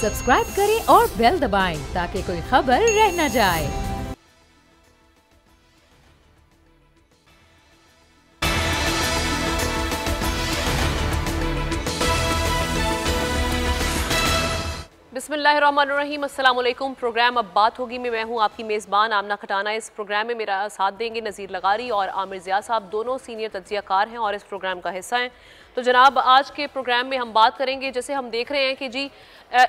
Subscribe करें और bell दबाएं ताकि कोई खबर रह न जाए। बिस्मिल्लाहिर्रहमानिर्रहीम, अस्सलाम वालेकुम। प्रोग्राम अब बात होगी में मैं हूं आपकी मेज़बान आमना खटाना। इस प्रोग्राम में मेरा साथ देंगे नज़ीर लगारी और आमिर ज़िया साहब, दोनों सीनियर तज्ज़ियाकार हैं और इस प्रोग्राम का हिस्सा हैं। तो जनाब, आज के प्रोग्राम में हम बात करेंगे, जैसे हम देख रहे हैं कि जी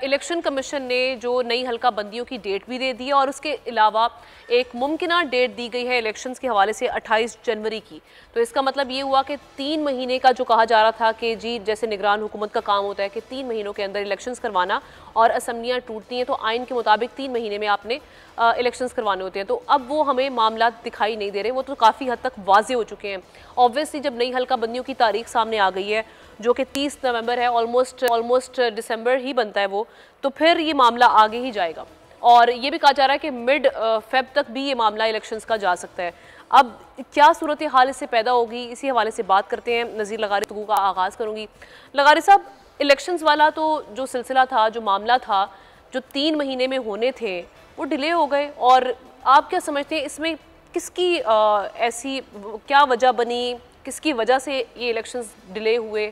इलेक्शन कमीशन ने जो नई हल्का बंदियों की डेट भी दे दी है और उसके अलावा एक मुमकिना डेट दी गई है इलेक्शंस के हवाले से 28 जनवरी की। तो इसका मतलब ये हुआ कि 3 महीने का जो कहा जा रहा था कि जी जैसे निगरान हुकूमत का काम होता है कि 3 महीनों के अंदर इलेक्शंस करवाना और असम्बलियाँ टूटती हैं तो आइन के मुताबिक 3 महीने में आपने इलेक्शंस करवाने होते हैं। तो अब वो हमें मामला दिखाई नहीं दे रहे, वो तो काफ़ी हद तक वाजे हो चुके हैं। ऑब्वियसली जब नई हल्का बंदियों की तारीख सामने आ गई है जो कि 30 नवंबर है, ऑलमोस्ट दिसंबर ही बनता है वो, तो फिर ये मामला आगे ही जाएगा। और ये भी कहा जा रहा है कि मिड फेब तक भी ये मामला इलेक्शंस का जा सकता है। अब क्या सूरत हाल इससे पैदा होगी, इसी हवाले से बात करते हैं। नज़ीर लगारी गुफ्तगू का आगाज़ करूँगी। लगारी साहब, इलेक्शंस वाला तो जो सिलसिला था, जो मामला था, जो 3 महीने में होने थे वो डिले हो गए, और आप क्या समझते हैं इसमें किसकी ऐसी क्या वजह बनी, किसकी वजह से ये इलेक्शंस डिले हुए?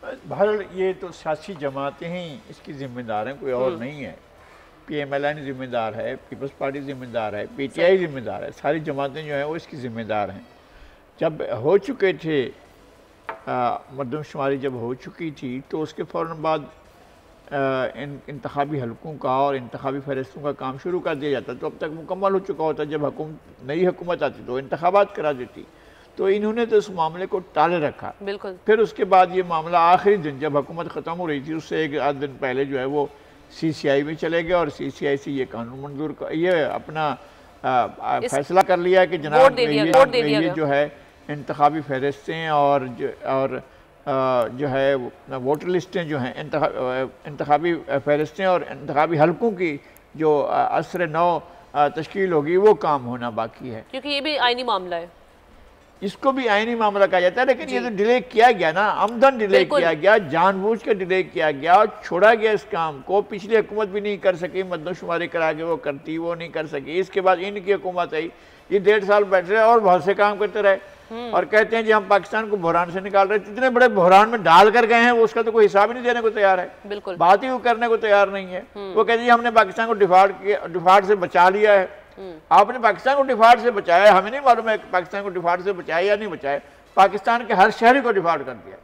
बहरहाल ये तो सियासी जमातें ही इसकी ज़िम्मेदार हैं, कोई और नहीं है। PMLN ज़िम्मेदार है, पीपल्स पार्टी ज़िम्मेदार है, PTI ज़िम्मेदार है, सारी जमातें जो हैं वो इसकी ज़िम्मेदार हैं। जब हो चुके थे मरदमशुमारी जब हो चुकी थी तो उसके फ़ौरन बाद इंतखाबी हलकों का और इंतखाबी फहरिस्तों का काम शुरू कर दिया जाता, तो अब तक मुकम्मल हो चुका होता। जब नई हुकूमत आती तो इंतखाबात करा देती, तो इन्होंने तो इस मामले को टाले रखा। बिल्कुल। फिर उसके बाद ये मामला आखिरी दिन जब हुकूमत ख़त्म हो रही थी उससे एक आध दिन पहले जो है वो CCI में चले गए और CCI से ये कानून मंजूर ये अपना फैसला कर लिया कि जनाब ये जो है इंतखाबी फहरिस्तें और जो है वोटर लिस्टें जो हैं इंतखाबी फहरिस्तें और इंतखाबी हलकों की जो असर नौ तश्कील होगी वो काम होना बाकी है, क्योंकि ये भी आईनी मामला है। इसको भी आईनी मामला कहा जाता है, लेकिन ये तो डिले किया गया ना, आमदन डिले किया गया, जानबूझ के डिले किया गया और छोड़ा गया इस काम को। पिछली हुकूमत भी नहीं कर सकी, मरदमशुमारी करा के वो करती, वो नहीं कर सकी। इसके बाद इनकी हुकूमत आई, ये 1.5 साल बैठ रहे और बहुत से काम करते रहे और कहते हैं जी हम पाकिस्तान को बहरान से निकाल रहे हैं। इतने बड़े बहरान में डाल कर गए हैं वो, उसका तो कोई हिसाब ही नहीं देने को तैयार है। बिल्कुल। बात ही वो करने को तैयार नहीं है। वो कहते हैं हमने पाकिस्तान को डिफाल्ट से बचा लिया है। आपने पाकिस्तान को डिफाल्ट से बचाया, हमें नहीं मालूम है पाकिस्तान को डिफाल्ट से बचाया या नहीं बचाया। पाकिस्तान के हर शहरी को डिफाल्ट कर दिया।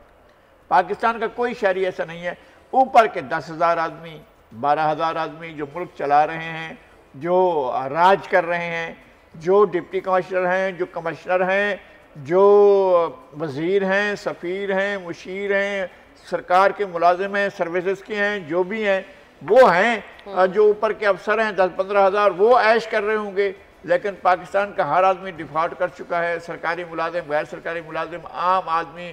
पाकिस्तान का कोई शहरी ऐसा नहीं है। ऊपर के 10,000 आदमी, 12,000 आदमी जो मुल्क चला रहे हैं, जो राज कर रहे हैं, जो डिप्टी कमिश्नर हैं, जो कमिश्नर हैं, जो वज़ीर हैं, सफ़ीर हैं, मुशीर हैं, सरकार के मुलाजिम हैं, सर्विसेज के हैं, जो भी हैं वो हैं, जो ऊपर के अफसर हैं 10-15 हज़ार, वो ऐश कर रहे होंगे। लेकिन पाकिस्तान का हर आदमी डिफ़ॉल्ट कर चुका है। सरकारी मुलाजिम, गैर सरकारी मुलाजिम, आम आदमी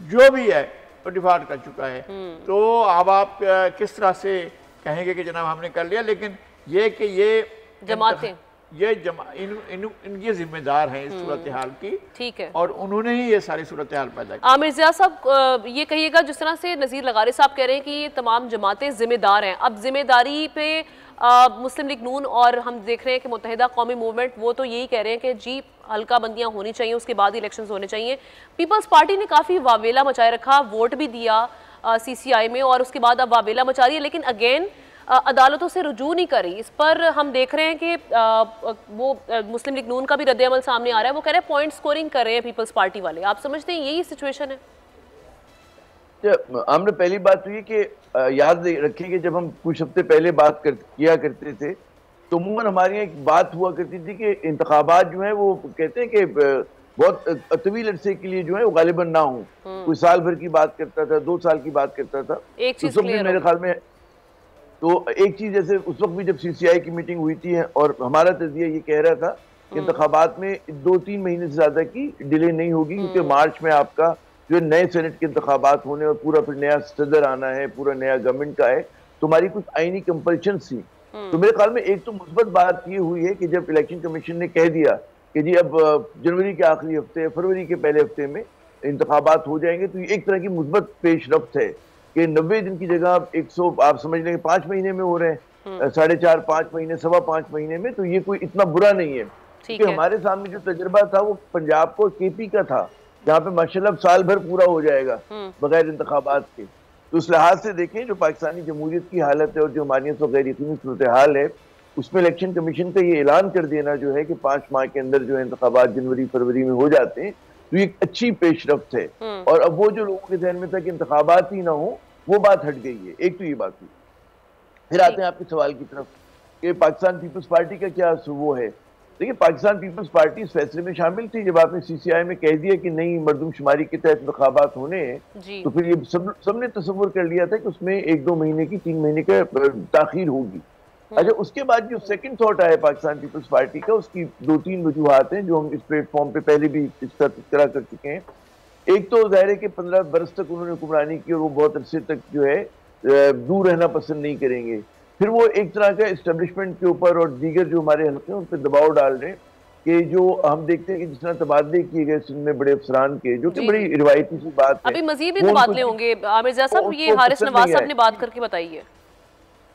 जो भी है वो डिफ़ॉल्ट कर चुका है। तो अब आप किस तरह से कहेंगे कि जनाब हमने कर लिया, लेकिन ये कि ये जमातें इनकी जिम्मेदार हैं इस सूरत हाल की, ठीक है, और उन्होंने ही ये सारी सूरत हाल पैदा की। आमिर ज़िया साहब, ये कहिएगा जिस तरह से नज़ीर लगारी साहब कह रहे हैं कि ये तमाम जमातें जिम्मेदार हैं, अब जिम्मेदारी पे मुस्लिम लीग नून और हम देख रहे हैं कि मुत्तहिदा कौमी मूवमेंट वो तो यही कह रहे हैं कि जी हल्का बंदियाँ होनी चाहिए, उसके बाद इलेक्शंस होने चाहिए। पीपल्स पार्टी ने काफ़ी वावेला मचाए रखा, वोट भी दिया CCI में और उसके बाद अब वावेला मचा रही है, लेकिन अगेन अदालतों से रुजू नहीं करी। इस पर हम देख रहे हैं कि वो मुस्लिम लीग नून का भी रद्द-ए-अमल सामने आ रहा है, वो कह रहे हैं पॉइंट स्कोरिंग कर रहे हैं पीपल्स पार्टी वाले। आप समझते हैं यही सिचुएशन है? हमने पहली बात तो ये कि याद रखें कि जब हम कुछ हफ्ते पहले किया करते थे तो अमूमन हमारे यहाँ एक बात हुआ करती थी कि इंतखाबात जो है वो कहते हैं कि बहुत तवील अरसे के लिए जो है वो गालिबन ना हो। कोई साल भर की बात करता था, 2 साल की बात करता था। एक चीज मेरे ख्याल में तो एक चीज, जैसे उस वक्त भी जब CCI की मीटिंग हुई थी और हमारा तज़िया ये कह रहा था कि इंतखाबात में 2-3 महीने से ज्यादा की डिले नहीं होगी, क्योंकि मार्च में आपका जो नए सेनेट के इंतखाबात होने और पूरा फिर नया सदर आना है, पूरा नया गवर्नमेंट का है, तो हमारी कुछ आईनी कंपल्शन थी। तो मेरे ख्याल में एक तो मुस्बत बात ये हुई है कि जब इलेक्शन कमीशन ने कह दिया कि जी अब जनवरी के आखिरी हफ्ते, फरवरी के पहले हफ्ते में इंतखाबात हो जाएंगे, तो ये एक तरह की मुस्बत पेशरफ्त है। कि 90 दिन की जगह आप 100 आप समझ लेंगे 5 महीने में हो रहे हैं, 4.5 5 महीने, 5.25 महीने में, तो ये कोई इतना बुरा नहीं है। क्योंकि हमारे सामने जो तजुर्बा था वो पंजाब को केपी का था, जहाँ पे माशाल्लाह साल भर पूरा हो जाएगा बगैर इंतखाबात के। तो उस लिहाज से देखें जो पाकिस्तानी जमहूरियत की हालत है और जो मानियत और गैर यकीनी सूरत हाल है, उसमें इलेक्शन कमीशन का ये ऐलान कर देना जो है कि 5 माह के अंदर जो है इंतखाबात जनवरी फरवरी में हो जाते हैं, तो ये अच्छी पेशरफ्त है। और अब वो जो लोगों के ध्यान में था कि इंतखाबात ही ना हो, वो बात हट गई है। एक तो ये बात हुई। फिर आते हैं आपके सवाल की तरफ कि पाकिस्तान पीपल्स पार्टी का क्या वो है। देखिए, पाकिस्तान पीपल्स पार्टी इस फैसले में शामिल थी जब आपने CCI में कह दिया कि नहीं मरदमशुमारी के तहत इंतखाबात होने हैं, तो फिर ये सबने तस्वुर कर लिया था कि उसमें 1-2 महीने की 3 महीने का ताखीर होगी। अच्छा, उसके बाद जो सेकंड थॉट आया पाकिस्तान पीपल्स पार्टी का, उसकी 2-3 वजूहात हैं जो हम इस प्लेटफॉर्म पे पहले भी इसका तज़किरा कर चुके हैं। एक तो ज़ाहिर है कि 15 बरस तक उन्होंने हुक्मरानी की और वो बहुत अरसे तक जो है दूर रहना पसंद नहीं करेंगे। फिर वो एक तरह का एस्टेब्लिशमेंट के ऊपर और दीगर जो हमारे हल्के हैं उन पर दबाव डाल रहे हैं कि जो हम देखते हैं कि जिस तरह तबादले किए गए सिंध में बड़े अफसरान के, जो कि बड़ी रिवायती सी बात है। अभी मजीद भी तबादले होंगे आमिर ज़िया साहब, ये हारिस नवाज साहब ने बात करके बताइए।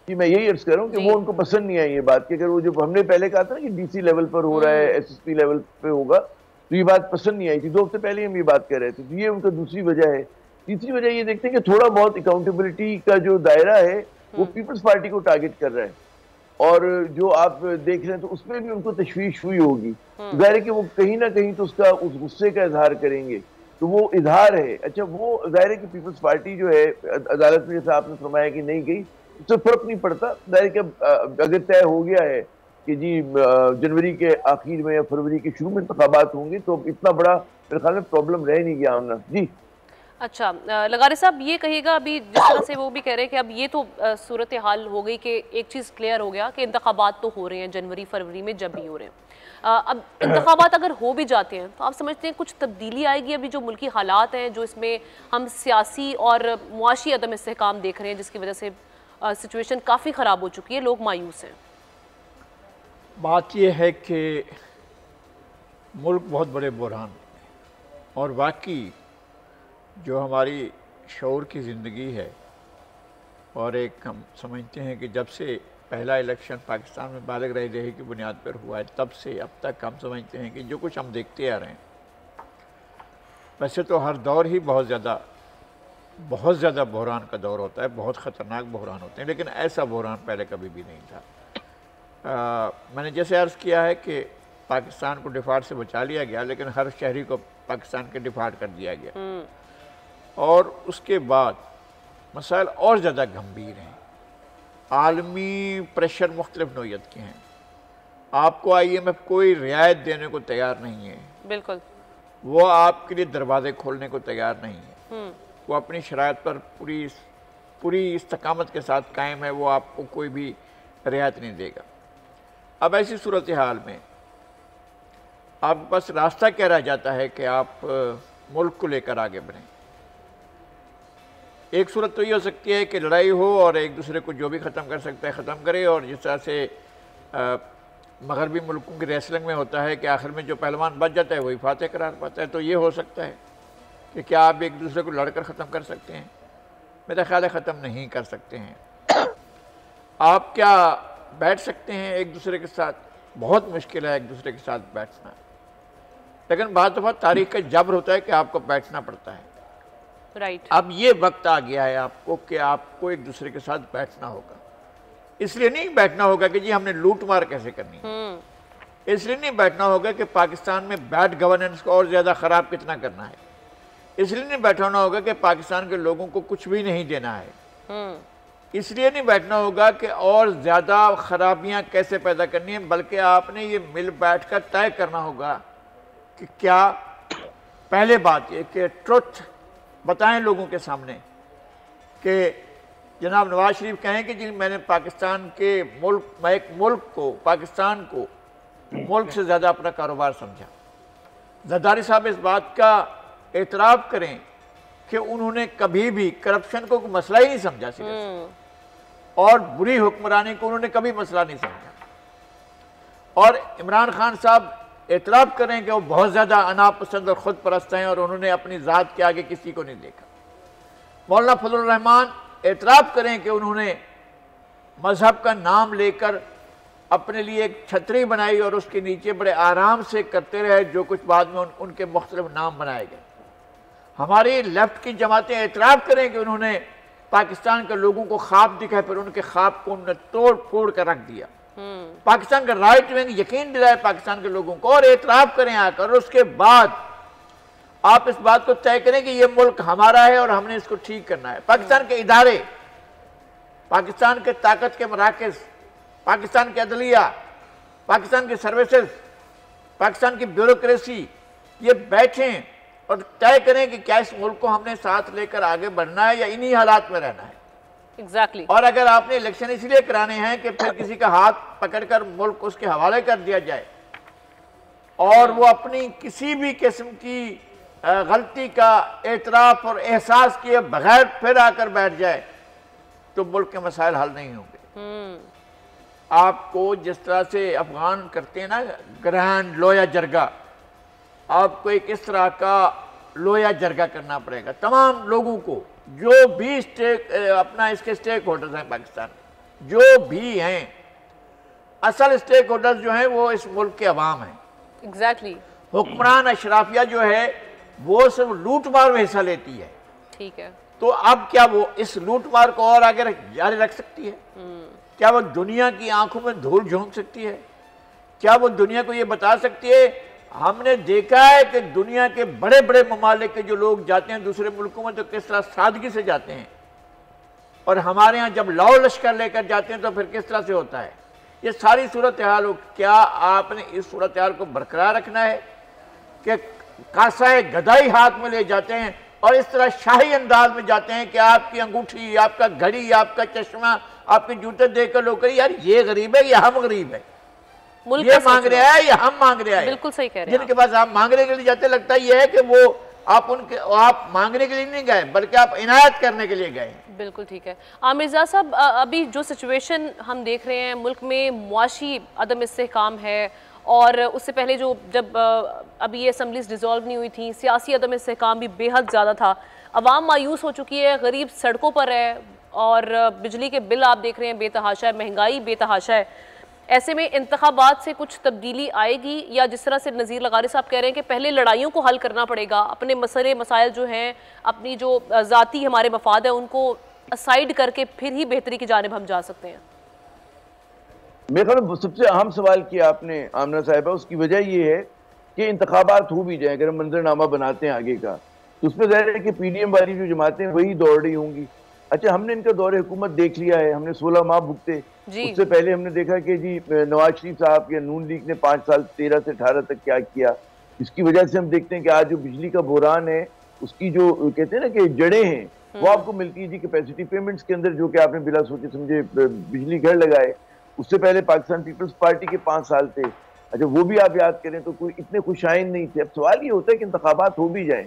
जी, मैं यही अर्ज कर रहा हूँ कि वो उनको पसंद नहीं आई ये बात कि अगर वो जो हमने पहले कहा था ना कि DC लेवल पर हो रहा है, SSP लेवल पे होगा, तो ये बात पसंद नहीं आई थी। 2 हफ्ते पहले हम ये बात कर रहे थे। तो ये उनका दूसरी वजह है। तीसरी वजह ये देखते हैं कि थोड़ा बहुत अकाउंटेबिलिटी का जो दायरा है वो पीपल्स पार्टी को टारगेट कर रहा है, और जो आप देख रहे हैं तो उसमें भी उनको तशवीश हुई होगी। जाहिर है कि वो कहीं ना कहीं तो उसका उस गुस्से का इजहार करेंगे, तो वो इजहार है। अच्छा, वो जाहिर है कि पीपल्स पार्टी जो है अदालत में जैसा आपने फरमाया कि नहीं गई, उससे फर्क नहीं पड़ता। जाहिर है कि अगर तय हो गया है कि जी जनवरी के आखिर में या फरवरी के शुरू में इंतखाबात होंगे, तो इतना बड़ा मेरे ख्याल में प्रॉब्लम रह नहीं गया होना। जी अच्छा, लगारी साहब ये कहिएगा, अभी जिस तरह से वो भी कह रहे हैं कि अब ये तो सूरत हाल हो गई कि एक चीज़ क्लियर हो गया कि इंतखाबात तो हो रहे हैं जनवरी फरवरी में, जब भी हो रहे हैं। अब इंतखाबात अगर हो भी जाते हैं तो आप समझते हैं कुछ तब्दीली आएगी? अभी जो मुल्की हालात हैं, जो इसमें हम सियासी और मुआशी अदम इस्तेहकाम देख रहे हैं, जिसकी वजह से सिचुएशन काफ़ी ख़राब हो चुकी है, लोग मायूस हैं। बात यह है कि मुल्क बहुत बड़े बुरहान और वाकई जो हमारी शऊर की ज़िंदगी है, और एक हम समझते हैं कि जब से पहला इलेक्शन पाकिस्तान में बालिग रही की बुनियाद पर हुआ है, तब से अब तक हम समझते हैं कि जो कुछ हम देखते आ रहे हैं, वैसे तो हर दौर ही बहुत ज़्यादा बहरान का दौर होता है, बहुत ख़तरनाक बहरान होते हैं, लेकिन ऐसा बहरान पहले कभी भी नहीं था। मैंने जैसे अर्ज़ किया है कि पाकिस्तान को डिफ़ॉल्ट से बचा लिया गया, लेकिन हर शहरी को पाकिस्तान के डिफ़ॉल्ट कर दिया गया, और उसके बाद मसाइल और ज़्यादा गंभीर हैं। आलमी प्रेशर मुख्तलिफ नौयत के हैं। आपको IMF कोई रियायत देने को तैयार नहीं है, बिल्कुल, वो आपके लिए दरवाजे खोलने को तैयार नहीं है। वो अपनी शराइत पर पूरी इस्तकामत के साथ कायम है, वो आपको कोई भी रियायत नहीं देगा। अब ऐसी सूरत हाल में आपके पास रास्ता क्या रह जाता है कि आप मुल्क को लेकर आगे बढ़ें। एक सूरत तो ये हो सकती है कि लड़ाई हो और एक दूसरे को जो भी ख़त्म कर सकता है ख़त्म करे, और जिस तरह से मगरबी मुल्कों की रेसलिंग में होता है कि आखिर में जो पहलवान बच जाता है वही फातह करार पाता है। तो ये हो सकता है कि क्या आप एक दूसरे को लड़कर ख़त्म कर सकते हैं? मेरा ख्याल है ख़त्म नहीं कर सकते हैं। आप क्या बैठ सकते हैं एक दूसरे के साथ? बहुत मुश्किल है एक दूसरे के साथ बैठना, लेकिन बाद दफ़ा तारीख का जबर होता है कि आपको बैठना पड़ता है। राइट। अब ये वक्त आ गया है आपको कि आपको एक दूसरे के साथ बैठना होगा। इसलिए नहीं बैठना होगा कि जी हमने लूट मार कैसे करनी है, इसलिए नहीं बैठना होगा कि पाकिस्तान में बैड गवर्नेंस को और ज़्यादा ख़राब कितना करना है, इसलिए नहीं बैठना होगा कि पाकिस्तान के लोगों को कुछ भी नहीं देना है, इसलिए नहीं बैठना होगा कि और ज़्यादा ख़राबियाँ कैसे पैदा करनी है, बल्कि आपने ये मिल बैठ कर तय करना होगा कि क्या, पहले बात ये कि ट्रुथ बताएं लोगों के सामने कि जनाब नवाज शरीफ कहें कि जी मैंने पाकिस्तान के एक मुल्क को, पाकिस्तान को मुल्क से ज़्यादा अपना कारोबार समझा। जरदारी साहब इस बात का एतराफ़ करें कि उन्होंने कभी भी करप्शन को मसला ही नहीं समझा सिर्फ, और बुरी हुक्मरानी को उन्होंने कभी मसला नहीं समझा। और इमरान खान साहब एतराफ़ करें कि वो बहुत ज़्यादा अनापसंद और ख़ुद परस्त हैं और उन्होंने अपनी ज़ात के आगे किसी को नहीं देखा। मौलाना फजलुर रहमान एतराफ़ करें कि उन्होंने मजहब का नाम लेकर अपने लिए एक छतरी बनाई और उसके नीचे बड़े आराम से करते रहे, जो कुछ बाद में उनके मुख्तलिफ नाम बनाए गए। हमारी लेफ्ट की जमातें एतराफ़ करें कि उन्होंने पाकिस्तान के लोगों को ख्वाब दिखाए, फिर उनके ख्वाब को उन्होंने तोड़ फोड़ कर रख दिया। पाकिस्तान का राइट विंग यकीन दिलाए पाकिस्तान के लोगों को और एतराफ़ करें आकर, और उसके बाद आप इस बात को तय करें कि ये मुल्क हमारा है और हमने इसको ठीक करना है। पाकिस्तान के इदारे, पाकिस्तान के ताकत के मराकज़, पाकिस्तान की अदलिया, पाकिस्तान की सर्विसेज, पाकिस्तान की ब्यूरोक्रेसी, ये बैठें और तय करें कि क्या इस मुल्क को हमने साथ लेकर आगे बढ़ना है या इन्हीं हालात में रहना है। एग्जैक्टली। और अगर आपने इलेक्शन इसलिए कराने हैं कि फिर किसी का हाथ पकड़कर मुल्क उसके हवाले कर दिया जाए और वो अपनी किसी भी किस्म की गलती का एतराफ़ और एहसास किए बगैर फिर आकर बैठ जाए, तो मुल्क के मसाइल हल नहीं होंगे। आपको जिस तरह से अफगान करते हैं ना ग्रैंड लोया जरगा, आपको एक इस तरह का लोया जरगा करना पड़ेगा तमाम लोगों को, जो भी अपना इसके स्टेक होल्डर्स हैं पाकिस्तान, जो भी हैं। असल स्टेक होल्डर्स जो हैं वो इस मुल्क के अवाम हैं। एग्जैक्टली। हुक्मरान अशराफिया जो है वो सिर्फ लूट मार में हिस्सा लेती है। ठीक है। तो अब क्या वो इस लूट मार को और आगे जारी रख सकती है? क्या वो दुनिया की आंखों में धूल झोंक सकती है? क्या वो दुनिया को ये बता सकती है? हमने देखा है कि दुनिया के बड़े बड़े ममालिक के जो लोग जाते हैं दूसरे मुल्कों में तो किस तरह सादगी से जाते हैं, और हमारे यहाँ जब लाओ लश्कर लेकर जाते हैं तो फिर किस तरह से होता है। ये सारी सूरत हाल हो, क्या आपने इस सूरत हाल को बरकरार रखना है कि कासाए गदाई हाथ में ले जाते हैं और इस तरह शाही अंदाज में जाते हैं कि आपकी अंगूठी, आपका घड़ी, आपका चश्मा, आपके जूते देखकर लोग कहें यार ये गरीब है या हम गरीब है, ये मांग रहा है या हम मांग रहे हैं। बिल्कुल सही कह रहे हैं। जिनके पास आप मांगने के लिए जाते लगता ये है कि वो आप मांगने के लिए नहीं गए बल्कि आप इनायत करने के लिए गए। बिल्कुल ठीक है। मिर्ज़ा साहब, अभी जो सिचुएशन हम देख रहे हैं मुल्क में, मुआशी अदम इस्तेहकाम है, और उससे पहले जब अभी ये असम्बलीज डिज़ोल्व नहीं हुई थी, सियासी अदम इस्तेहकाम भी बेहद ज़्यादा था। अवाम मायूस हो चुकी है, गरीब सड़कों पर है, और बिजली के बिल आप देख रहे हैं बेतहाशा है, महंगाई बेतहाशा है। ऐसे में इंतखाबात से कुछ तब्दीली आएगी, या जिस तरह से नज़ीर लगारी साहब कह रहे हैं कि पहले लड़ाइयों को हल करना पड़ेगा, अपने मसाइल जो हैं, अपनी जो ज़ाती हमारे मफाद है उनको असाइड करके फिर ही बेहतरी की जानिब हम जा सकते हैं? मेरे ख्याल में सबसे अहम सवाल किया आपने आमना साहिबा, उसकी वजह ये है कि इंतखाबात हो भी जाए, अगर हम मंजरनामा बनाते हैं आगे का, तो उसमें ज़ाहिर है कि पीडीएम वाली जो जमातें वही दौड़ रही होंगी। अच्छा, हमने इनका दौरे हुकूमत देख लिया है, हमने 16 माह भुगते। उससे पहले हमने देखा कि जी नवाज शरीफ साहब या नून लीग ने 5 साल 13 से 18 तक क्या किया। इसकी वजह से हम देखते हैं कि आज जो बिजली का बुहरान है उसकी जो कहते हैं ना कि जड़ें हैं वो आपको मिलती है जी कैपेसिटी पेमेंट्स के अंदर, जो कि आपने बिला सोचे समझे बिजली घर लगाए। उससे पहले पाकिस्तान पीपल्स पार्टी के 5 साल थे। अच्छा, वो भी आप याद करें तो कोई इतने खुशाइन नहीं थे। अब सवाल ये होता है कि इंतखाबात हो भी जाएं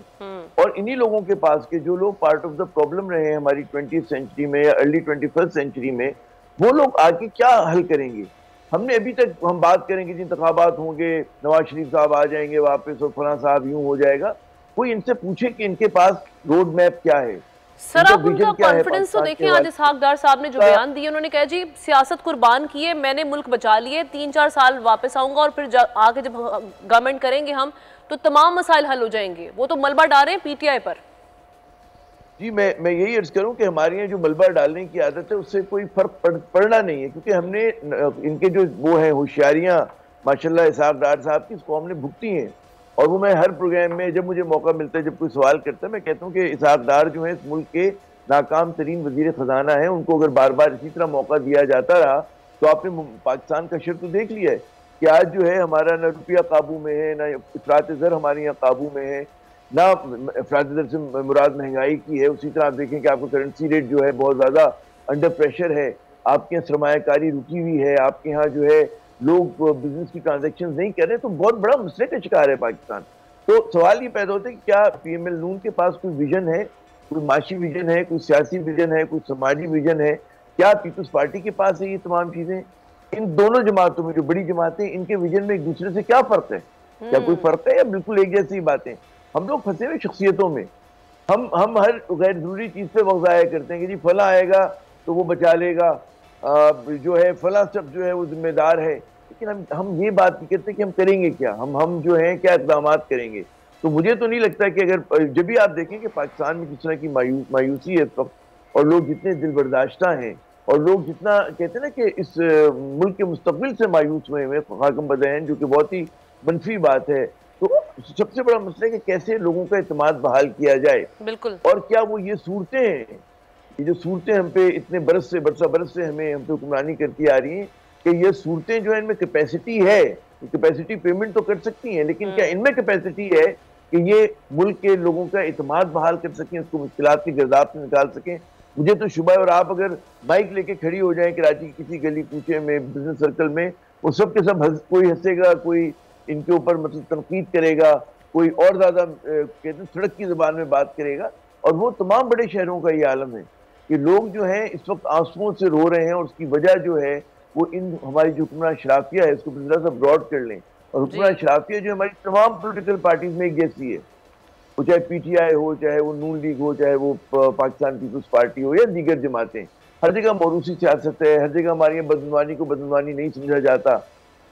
और इन्हीं लोगों के पास के जो लोग पार्ट ऑफ द प्रॉब्लम रहे हैं हमारी 20th सेंचुरी में या अर्ली 21st सेंचुरी में, वो लोग आगे क्या हल करेंगे। हमने अभी तक हम बात करेंगे जी इंतखाबात होंगे, नवाज शरीफ साहब आ जाएंगे वापस और फलां साहब यूं हो जाएगा। कोई इनसे पूछे कि इनके पास रोड मैप क्या है। सर, आप उनका कॉन्फिडेंस तो देखिए। आज इसहाक डार साहब ने जो बयान दिए, उन्होंने कहा जी सियासत कुर्बान की है, मैंने मुल्क बचा लिए, 3-4 साल वापस आऊंगा और फिर आगे जब गवर्नमेंट करेंगे हम तो तमाम मसाइल हल हो जाएंगे। वो तो मलबा डाल रहे हैं पीटीआई पर। जी मैं यही अर्ज करूं कि हमारे यहाँ जो मलबा डालने की आदत है उससे कोई फर्क पड़ना नहीं है, क्योंकि हमने इनके जो वो है होशियारियां माशाल्लाह इसहाक डार साहब की, इसको हमने भुगती हैं। और वो मैं हर प्रोग्राम में जब मुझे मौका मिलता है, जब कोई सवाल करता है, मैं कहता हूँ कि इसहाक डार जो है इस मुल्क के नाकाम तरीन वजीर खजाना है। उनको अगर बार बार इसी तरह मौका दिया जाता रहा तो आपने पाकिस्तान का शर तो देख लिया है कि आज जो है हमारा ना रुपया काबू में है, ना इफरात ज़र हमारे यहाँ काबू में है, ना इफरात ज़र से मुराद महंगाई की है। उसी तरह आप देखें कि आपका करेंसी रेट जो है बहुत ज़्यादा अंडर प्रेशर है, आपके यहाँ सरमायाकारी रुकी हुई है, आपके यहाँ जो है लोग बिजनेस की ट्रांजैक्शन नहीं कर रहे, तो बहुत बड़ा मसले का शिकार है पाकिस्तान। तो सवाल ये पैदा होता है कि क्या पीएमएल नून के पास कोई विजन है, कोई माशी विजन है, कोई सियासी विजन है, कोई समाजी विजन है? क्या पीपल्स पार्टी के पास है ये तमाम चीजें? इन दोनों जमातों में जो बड़ी जमातें, इनके विजन में एक दूसरे से क्या फर्क है? क्या कोई फर्क है या बिल्कुल एक जैसी बातें? हम लोग फंसे हुए शख्सियतों में हम हर गैर जरूरी चीज पे वक्त ज़ाया करते हैं कि जी फला आएगा तो वो बचा लेगा, जो है फला सब जो है वो जिम्मेदार है, लेकिन हम ये बात नहीं करते कि हम करेंगे क्या, हम जो है क्या इक़दाम करेंगे। तो मुझे तो नहीं लगता कि अगर जब भी आप देखें कि पाकिस्तान में किस तरह की मायूसी है इस वक्त, और लोग जितने दिल बर्दाश्ता हैं, और लोग जितना कहते हैं ना कि इस मुल्क के मुस्तकबिल से मायूस हुए हैं खाकम बदहन, जो कि बहुत ही मनफी बात है। तो सबसे बड़ा मसला है कि कैसे लोगों का इत्मीनान बहाल किया जाए। बिल्कुल। और क्या वो ये सूरतें हैं, ये जो सूरतें हम पे इतने बरस से हम पे हुक्मरानी करती आ रही हैं, कि ये सूरतें जो है इनमें कैपेसिटी है, कैपेसिटी पेमेंट तो कर सकती हैं, लेकिन क्या इनमें कैपेसिटी है कि ये मुल्क के लोगों का इत्मीनान बहाल कर सकें, उसको मुश्किलात की गिरदाब से निकाल सकें। मुझे तो शुबा है, और आप अगर माइक लेके खड़ी हो जाएं कराची की किसी गली कूचे में, बिजनेस सर्कल में, वो सब के सब कोई हंसेगा, कोई इनके ऊपर मतलब तनकीद करेगा, कोई और ज्यादा कहते हैं सड़क की जुबान में बात करेगा। और वो तमाम बड़े शहरों का ये आलम है कि लोग जो है इस वक्त आंसुओं से रो रहे हैं, और उसकी वजह जो है वो इन हमारी जो हुक्मरान शराफिया है, इसको जरा सा ब्रॉड कर लें, और हुक्मरान शराफिया जो हमारी तमाम पोलिटिकल पार्टीज में एक जैसी है, वो चाहे PTI हो, चाहे वो नून लीग हो, चाहे वो पाकिस्तान पीपल्स पार्टी हो, या दीगर जमातें, हर जगह मौरूसी सियासत है, हर जगह हमारे यहाँ बदनवानी को बदनवानी नहीं समझा जाता।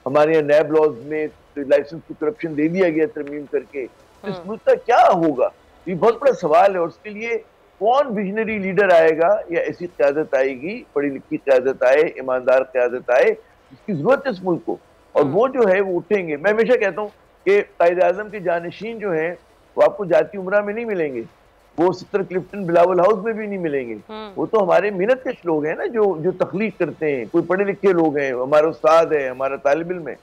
हमारे यहाँ नैब लॉज में लाइसेंस को करप्शन दे दिया गया तरमीम करके। इस मुल्क का क्या होगा, ये बहुत बड़ा सवाल है, और उसके लिए कौन विजनरी लीडर आएगा, या ऐसी क़यादत आएगी, पढ़ी लिखी क़यादत आए, ईमानदार क़यादत आए, जिसकी जरूरत है इस मुल्क को, और वो जो है वो उठेंगे। मैं हमेशा कहता हूँ कि कायद आज़म के जानशीन जो है वो आपको जाती उमरा में नहीं मिलेंगे, वो 70 क्लिफ्टन बिलावल हाउस में भी नहीं मिलेंगे, वो तो हमारे मेहनत कश लोग हैं ना, जो तख्लीक करते हैं, कोई पढ़े लिखे लोग हैं, हमारा उस्ताद है, हमारा तालिब इल्म है।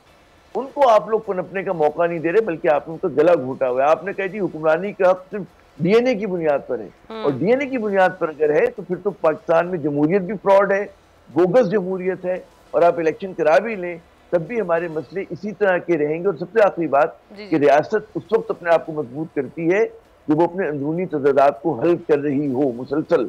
उनको आप लोग पनपने का मौका नहीं दे रहे, बल्कि आपने उनका गला घोटा हुआ है। आपने कहा जी हुक्मरानी का हक सिर्फ DNA की बुनियाद पर है, और DNA की बुनियाद पर अगर है तो फिर तो पाकिस्तान में जमहूरियत भी फ्रॉड है, बोगस जमहूरियत है, और आप इलेक्शन करा भी लें तब भी हमारे मसले इसी तरह के रहेंगे। और सबसे आखिरी बात कि रियासत उस वक्त अपने आप को मजबूत करती है जब वो अपने अंदरूनी तजादात को हल कर रही हो मुसलसल।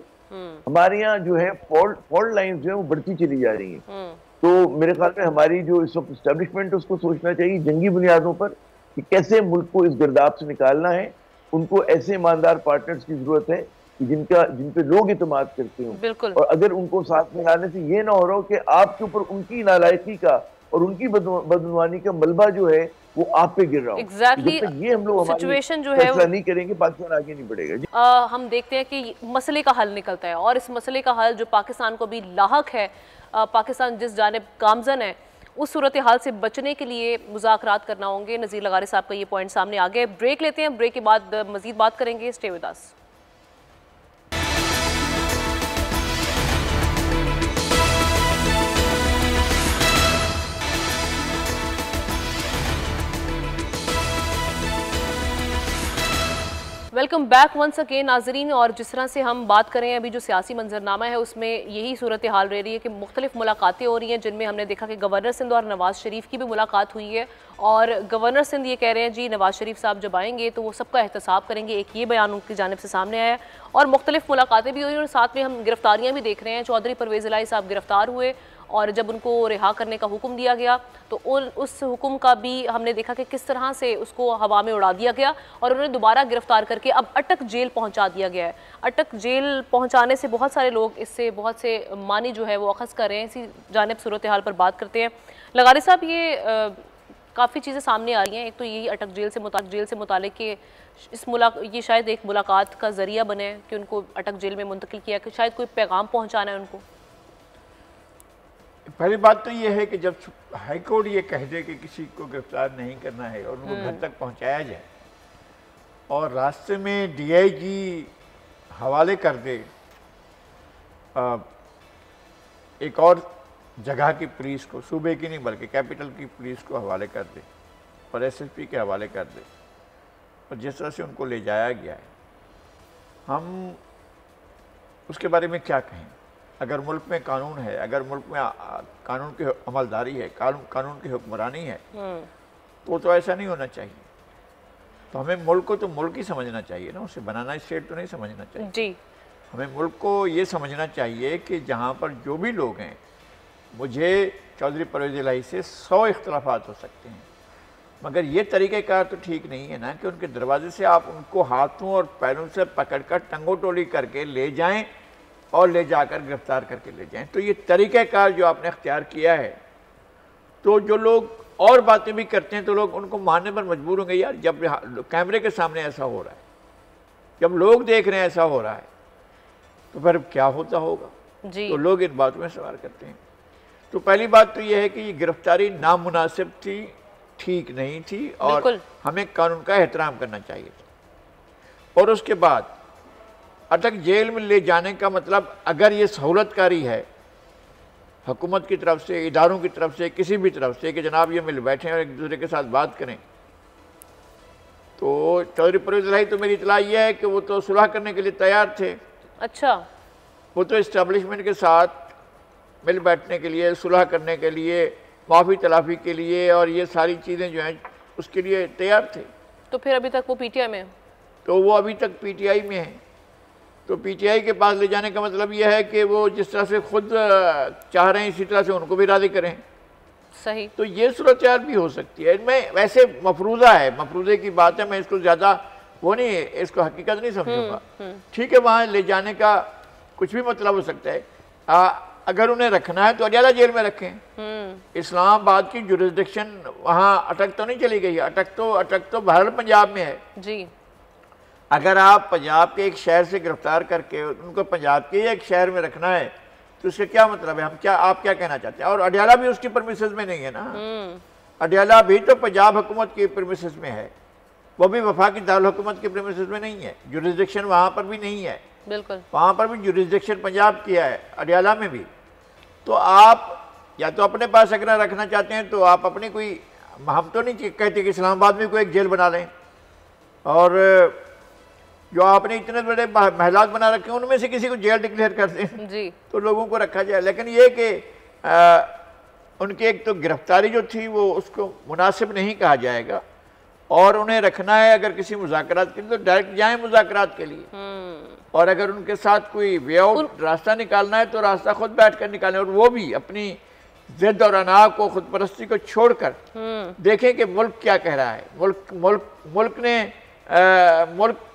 हमारे यहाँ जो है फॉल्ट लाइन जो है वो बढ़ती चली जा रही है। तो मेरे ख्याल में हमारी जो इस वक्त इस्टेब्लिशमेंट है उसको सोचना चाहिए जंगी बुनियादों पर कि कैसे मुल्क को इस गिरदाब से निकालना है। उनको ऐसे ईमानदार पार्टनर्स की जरूरत है कि जिन पे लोग इत्मीनान करते हों, और अगर उनको साथ में लाने से ये ना हो रहा हो कि आपके ऊपर उनकी नालायकी का और उनकी बदनवानी का मलबा जो है वो आप पे गिर रहा हो। एग्जैक्टली ये हम लोग सिचुएशन जो है नहीं करेंगे, पाकिस्तान आगे नहीं बढ़ेगा। हम देखते हैं कि मसले का हल निकलता है, और इस मसले का हल जो पाकिस्तान को भी लाहक है, पाकिस्तान जिस जानिब गामजन है, उस सूरत हाल से बचने के लिए मुज़ाकरात करना होंगे। नज़ीर लगारी साहब का ये पॉइंट सामने आ गया। ब्रेक लेते हैं, ब्रेक के बाद मजीद बात करेंगे। Stay with us. Welcome back once again नाजरीन। और जिस तरह से हम बात करें अभी जो सियासी मंजरनामा है उसमें यही सूरत हाल रह रही है कि मुख्तलिफ मुलाकातें हो रही हैं, जिनमें हमने देखा कि गवर्नर सिंध और नवाज़ शरीफ की भी मुलाकात हुई है। और गवर्नर सिंध ये कह रहे हैं जी नवाज़ शरीफ साहब जब आएंगे तो वो सबका एहतसाब करेंगे, एक ये बयान उनकी जानिब से सामने आया। और मुख्तलिफ मुलाकातें भी हुई, और साथ में हम गिरफ्तारियाँ भी देख रहे हैं। चौधरी परवेज़ इलाही साहब गिरफ्तार हुए, और जब उनको रिहा करने का हुक्म दिया गया तो उस हुक्म का भी हमने देखा कि किस तरह से उसको हवा में उड़ा दिया गया, और उन्हें दोबारा गिरफ्तार करके अब अटक जेल पहुंचा दिया गया है। अटक जेल पहुंचाने से बहुत सारे लोग इससे बहुत से मानी जो है वो अखज़ कर रहे हैं। इसी जानिब सूरत हाल पर बात करते हैं। लगारी साहब, ये काफ़ी चीज़ें सामने आ रही हैं। एक तो यही अटक जेल से मुतालिक के ये शायद एक मुलाकात का ज़रिया बने कि उनको अटक जेल में मुंतकिल किया, कि शायद कोई पैगाम पहुँचाना है उनको। पहली बात तो ये है कि जब हाई कोर्ट ये कह दे कि किसी को गिरफ्तार नहीं करना है और उनको घर तक पहुंचाया जाए, और रास्ते में DIG हवाले कर दे एक और जगह की पुलिस को, सूबे की नहीं बल्कि कैपिटल की पुलिस को हवाले कर दे, और SSP के हवाले कर दे, और जिस तरह से उनको ले जाया गया है, हम उसके बारे में क्या कहें। अगर मुल्क में कानून है, अगर मुल्क में कानून की अमलदारी है, कानून की हुक्मरानी है, तो ऐसा नहीं होना चाहिए। तो हमें मुल्क को तो मुल्क ही समझना चाहिए ना, उसे बनाना स्टेट तो नहीं समझना चाहिए जी। हमें मुल्क को ये समझना चाहिए कि जहाँ पर जो भी लोग हैं, मुझे चौधरी परवेज़ इलाही से 100 इख्तलाफात हो सकते हैं, मगर ये तरीक़ेकार तो ठीक नहीं है ना कि उनके दरवाजे से आप उनको हाथों और पैरों से पकड़कर टंगो टोली करके ले जाएं और ले जाकर गिरफ्तार करके ले जाएं। तो ये तरीक़ेकार जो आपने अख्तियार किया है, तो जो लोग और बातें भी करते हैं तो लोग उनको मानने पर मजबूर होंगे। यार जब कैमरे के सामने ऐसा हो रहा है, जब लोग देख रहे हैं ऐसा हो रहा है, तो फिर क्या होता होगा जी। तो लोग इन बातों में सवाल करते हैं। तो पहली बात तो यह है कि ये गिरफ्तारी नामुनासिब थी, ठीक नहीं थी और हमें कानून का एहतराम करना चाहिए था। और उसके बाद अटक जेल में ले जाने का मतलब, अगर ये सहूलतकारी है हुकूमत की तरफ से, इदारों की तरफ से, किसी भी तरफ से कि जनाब ये मिल बैठें और एक दूसरे के साथ बात करें, तो चौधरी परवेज़ इलाही तो मेरी इतला ये है कि वो तो सुलह करने के लिए तैयार थे। अच्छा, वो तो इस्टेब्लिशमेंट के साथ मिल बैठने के लिए, सुलह करने के लिए, माफ़ी तलाफ़ी के लिए और ये सारी चीज़ें जो हैं उसके लिए तैयार थे। तो फिर अभी तक वो पीटीआई में है? तो वो अभी तक पीटीआई में है। तो पीटीआई के पास ले जाने का मतलब यह है कि वो जिस तरह से खुद चाह रहे हैं इसी तरह से उनको भी राज़ी करें। सही। तो ये सूरत भी हो सकती है। मैं वैसे मफरूज़ा है, मफरूज़े की बात है, मैं इसको ज़्यादा वो नहीं, इसको हकीकत नहीं समझूंगा। ठीक है, वहाँ ले जाने का कुछ भी मतलब हो सकता है। अगर उन्हें रखना है तो अडियाला जेल में रखें। इस्लामाबाद की जुरिस्डिक्शन वहाँ अटक तो नहीं चली गई है, अटक तो बहरहाल पंजाब में है जी। अगर आप पंजाब के एक शहर से गिरफ्तार करके उनको पंजाब के एक शहर में रखना है तो इसका क्या मतलब है? आप क्या कहना चाहते हैं? और अडियाला भी उसकी परमिसेस में नहीं है ना। अडियाला भी तो पंजाब हुकूमत की परमिसेस में है, वो भी वफाकी दारुल हुकूमत की परमिसेस में नहीं है। जुरिस्डिक्शन वहाँ पर भी नहीं है, बिल्कुल वहाँ पर भी जुरिस्डिक्शन पंजाब किया है, अडियाला में भी। तो आप या तो अपने पास अगर रखना चाहते हैं तो आप अपनी कोई, हम तो नहीं कहते कि इस्लामाबाद में कोई एक जेल बना लें और जो आपने इतने बड़े महलात बना रखे हैं उनमें से किसी को जेल डिक्लेयर कर दें जी, तो लोगों को रखा जाए। लेकिन ये कि उनकी एक तो गिरफ्तारी जो थी वो उसको मुनासिब नहीं कहा जाएगा, और उन्हें रखना है अगर किसी मुज़ाकरात के लिए तो डायरेक्ट जाएं मुज़ाकरात के लिए, और अगर उनके साथ कोई वे आउट रास्ता निकालना है तो रास्ता खुद बैठ कर निकालें, और वो भी अपनी जिद और अना को, खुद परस्ती को छोड़कर देखें कि मुल्क क्या कह रहा है, मुल्क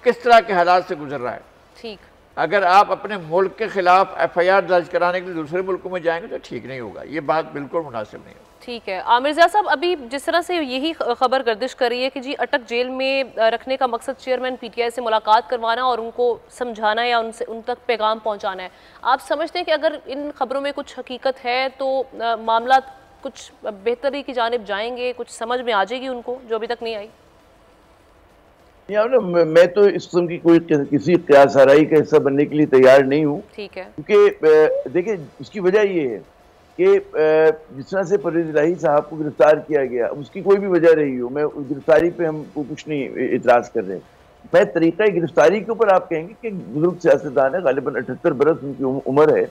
किस तरह के हालात से गुजर रहा है। ठीक, अगर आप अपने मुल्क के खिलाफ FIR दर्ज कराने के लिए दूसरे मुल्कों में जाएंगे तो ठीक नहीं होगा, ये बात बिल्कुल मुनासिब नहीं होगी। ठीक है आमिर ज़िया साहब, अभी जिस तरह से यही खबर गर्दिश कर रही है कि जी अटक जेल में रखने का मकसद चेयरमैन PTI से मुलाकात करवाना और उनको समझाना या उन तक पैगाम पहुंचाना है, आप समझते हैं कि अगर इन खबरों में कुछ हकीकत है तो मामला कुछ बेहतरी की जानिब जाएंगे, कुछ समझ में आ जाएगी उनको जो अभी तक नहीं आई? मैं तो इस किस्म की कोई किसी क़यास आराई का हिस्सा बनने के लिए तैयार नहीं हूँ। ठीक है, क्योंकि देखिए उसकी वजह ये है कि जिस तरह से परवेज़ इलाही साहब को गिरफ्तार किया गया, उसकी कोई भी वजह रही हो, मैं गिरफ्तारी पे हम कुछ नहीं इतराज़ कर रहे। मैं तरीक़ा गिरफ्तारी के ऊपर आप कहेंगे कि बुजुर्ग सियासतदान है, गालिबन 78 बरस उनकी उम्र है,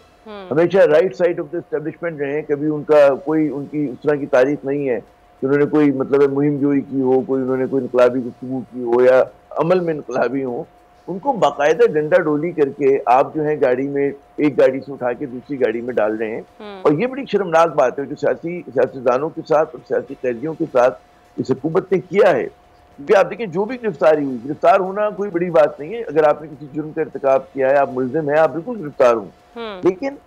हमेशा right side of the establishment रहे हैं, कभी उनका कोई उनकी उस तरह की तारीख नहीं है कि उन्होंने कोई मतलब मुहिम जोई की हो, कोई उन्होंने कोई इनकलाबी गुफ्तगू की हो या अमल में इनकलाबी हो। उनको बाकायदा डंडा डोली करके आप जो है गाड़ी में, एक गाड़ी से उठा के दूसरी गाड़ी में डाल रहे हैं, और ये बड़ी शर्मनाक बात है जो सियासतदानों के साथ और सियासी कैदियों के साथ इस हुकूमत ने किया है। क्योंकि आप देखिए जो भी गिरफ्तारी हुई, गिरफ्तार होना कोई बड़ी बात नहीं है, अगर आपने किसी जुर्म का इर्तिकाब किया है, आप मुल्जिम हैं, आप बिल्कुल गिरफ्तार हो, लेकिन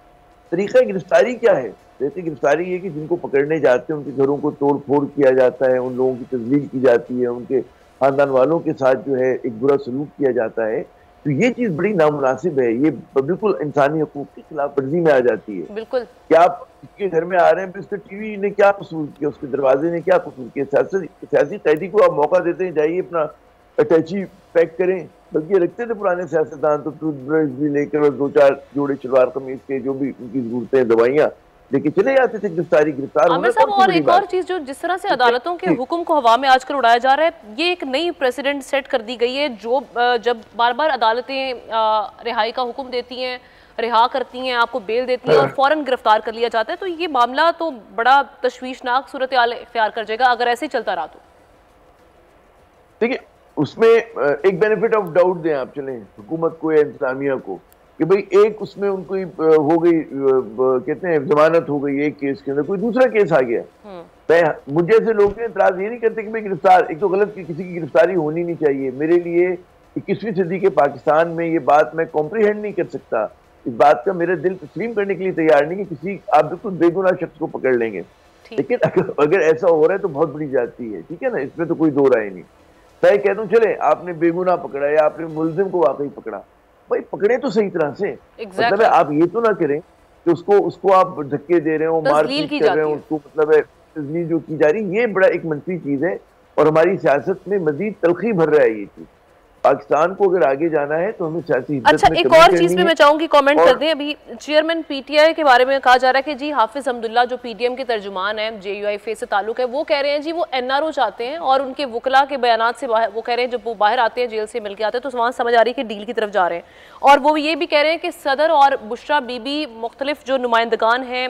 तरीका गिरफ्तारी क्या है? जैसे गिरफ्तारी ये कि जिनको पकड़ने जाते हैं उनके घरों को तोड़ फोड़ किया जाता है, उन लोगों की तजलील की जाती है, उनके खानदान वालों के साथ जो है एक बुरा सलूक किया जाता है, तो ये चीज बड़ी नामुनासिब है, ये बिल्कुल इंसानी हकूक की खिलाफ वर्जी में आ जाती है। बिल्कुल, क्या आप इसके घर में आ रहे हैं, उसके टीवी ने क्या कसूर किया, उसके दरवाजे ने क्या कसूर किया? सियासी कैदी को आप मौका देते हैं, जाइए अपना अटैची पैक करें, बल्कि रखते थे पुराने सियासतदान तो टूथब्रश भी लेकर और 2-4 जोड़े शलवार कमीज के जो भी उनकी जरूरतें, दवाइयाँ लेके चले जाते थे। गिरफ्तार आमिर साहब, और एक और चीज, जो जिस तरह से अदालतों के हुक्म को हवा में आजकल उड़ाया जा रहा है, ये एक नई प्रेसिडेंट सेट कर दी गई है, जो जब बार बार अदालतें रिहाई का हुक्म देती हैं, रिहा करती हैं, आपको बेल देती हैं और फौरन गिरफ्तार कर लिया जाता है, तो ये मामला तो बड़ा तशवीशनाक सूरत हाल इख्तियार कर जाएगा अगर ऐसे ही चलता रहा तो। देखिए उसमें एक बेनिफिट ऑफ डाउट दें आप चलें हुकूमत को या इंतजामिया को कि भाई एक उसमें उनको हो गई, कहते हैं जमानत हो गई एक केस के अंदर, कोई दूसरा केस आ गया, मुझे ऐसे लोग इतराज ये नहीं करते कि मैं गिरफ्तार, एक तो गलत की किसी की गिरफ्तारी होनी नहीं चाहिए। मेरे लिए 21वीं सदी के पाकिस्तान में ये बात मैं कॉम्प्रीहेंड नहीं कर सकता, इस बात का मेरा दिल तस्लीम करने के लिए तैयार नहीं कि किसी आप बिल्कुल बेगुनाह शख्स को पकड़ लेंगे। लेकिन अगर ऐसा हो रहा है तो बहुत बड़ी जाती है, ठीक है ना, इसमें तो कोई दो राय नहीं। मैं कहता हूँ चले आपने बेगुनाह पकड़ा या आपने मुलजिम को वाकई पकड़ा, भाई पकड़े तो सही तरह से। मतलब आप ये तो ना करें कि उसको आप धक्के दे रहे हो, मारपीट कर रहे हो उसको, मतलब है तजलील जो की जा रही, ये बड़ा एक मंफी चीज है और हमारी सियासत में मजीद तलखी भर रहा है ये चीज। पाकिस्तान को अगर आगे जाना है तो हमें सियासी अच्छा, एक और चीज पे मैं चाहूंगी कमेंट कर दें। अभी चेयरमैन पीटीआई के बारे में कहा जा रहा है कि जी हाफिज हमदुल्ला जो पीडीएम के तर्जुमान हैं, JUIF से ताल्लुक है, वो कह रहे हैं जी वो NRO चाहते हैं और उनके वकला के बयानात से वो कह रहे हैं जब वो बाहर आते हैं जेल से मिल के आते हैं तो वहाँ समझ आ रही है कि डील की तरफ जा रहे हैं। और वो ये भी कह रहे हैं कि सदर और बुशरा बीबी मुख्तलिफ जो नुमाइंदगान हैं